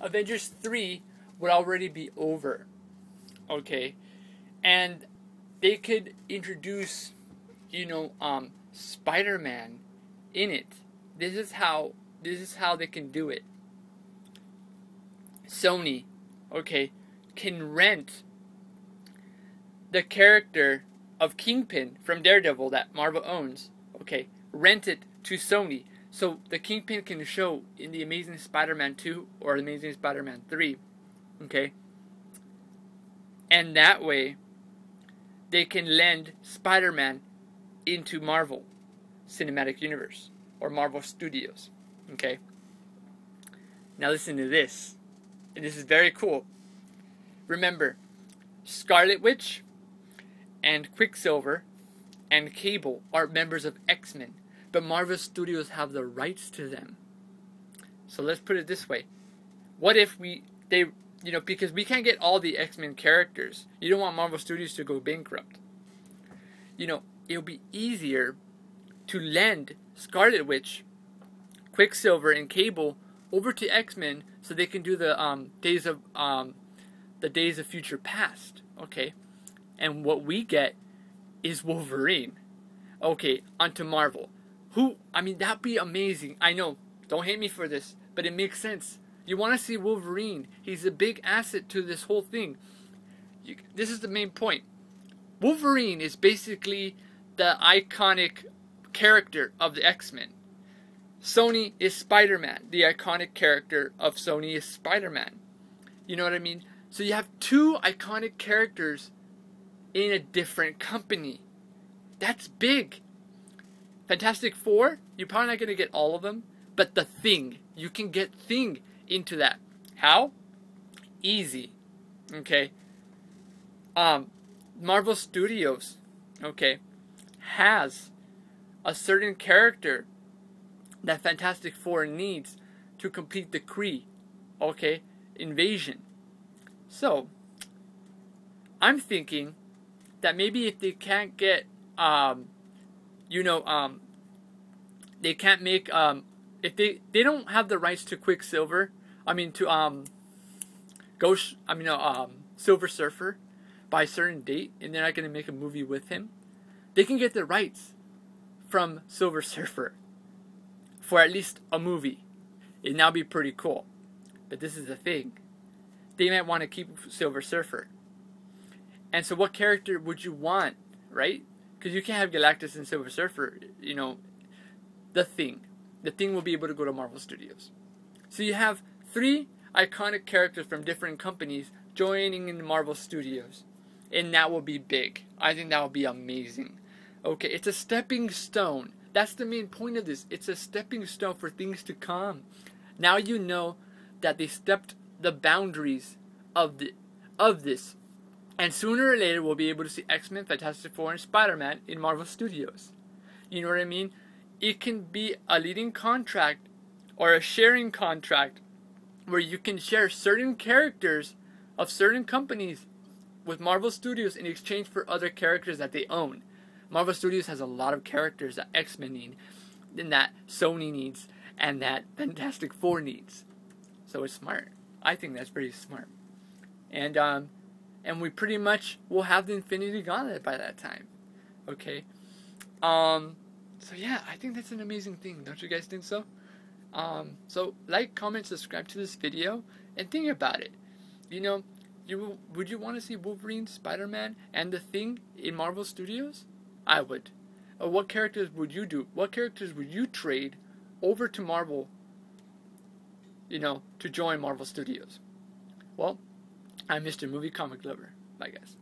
Avengers 3 would already be over. Okay? And they could introduce, Spider-Man in it. This is how they can do it. Sony, okay, can rent the character of Kingpin from Daredevil that Marvel owns, okay, rent it to Sony. So the Kingpin can show in the Amazing Spider-Man 2 or Amazing Spider-Man 3, okay? And that way, they can lend Spider-Man into Marvel Cinematic Universe or Marvel Studios, okay? Now listen to this. And this is very cool. Remember, Scarlet Witch and Quicksilver and Cable are members of X-Men, but Marvel Studios have the rights to them. So let's put it this way. What if because we can't get all the X-Men characters. You don't want Marvel Studios to go bankrupt. It'll be easier to lend Scarlet Witch, Quicksilver, and Cable over to X-Men so they can do the Days of Future Past, okay? And what we get is Wolverine. Okay, onto Marvel. That'd be amazing. I know, don't hate me for this, but it makes sense. You want to see Wolverine. He's a big asset to this whole thing. This is the main point. Wolverine is basically the iconic character of the X-Men. Sony is Spider-Man. The iconic character of Sony is Spider-Man. You know what I mean? So you have two iconic characters in a different company. That's big. Fantastic Four, you're probably not going to get all of them, but the Thing, you can get Thing into that. How? Easy. Okay. Marvel Studios, okay, has a certain character that Fantastic Four needs to complete the Kree, okay, invasion. So, I'm thinking that maybe if they can't get, they can't make, if they don't have the rights to Quicksilver, Silver Surfer by a certain date, and they're not going to make a movie with him, they can get the rights from Silver Surfer for at least a movie. It'd now be pretty cool. But this is the thing. They might want to keep Silver Surfer. And so what character would you want, right? Because you can't have Galactus and Silver Surfer, The Thing. The Thing will be able to go to Marvel Studios. So you have three iconic characters from different companies joining in the Marvel Studios. And that will be big. I think that will be amazing. Okay, it's a stepping stone. That's the main point of this. It's a stepping stone for things to come. Now you know that they stepped the boundaries of this. And sooner or later we'll be able to see X-Men, Fantastic Four, and Spider-Man in Marvel Studios. You know what I mean? It can be a leading contract or a sharing contract where you can share certain characters of certain companies with Marvel Studios in exchange for other characters that they own. Marvel Studios has a lot of characters that X-Men need, and that Sony needs, and that Fantastic Four needs. So it's smart. I think that's pretty smart. And we pretty much will have the Infinity Gauntlet by that time. Okay? So yeah, I think that's an amazing thing. Don't you guys think so? So like, comment, subscribe to this video, and think about it. Would you want to see Wolverine, Spider-Man, and The Thing in Marvel Studios? I would. What characters would you do? What characters would you trade over to Marvel, to join Marvel Studios? Well, I'm Mr. Movie Comic Lover. Bye, guys.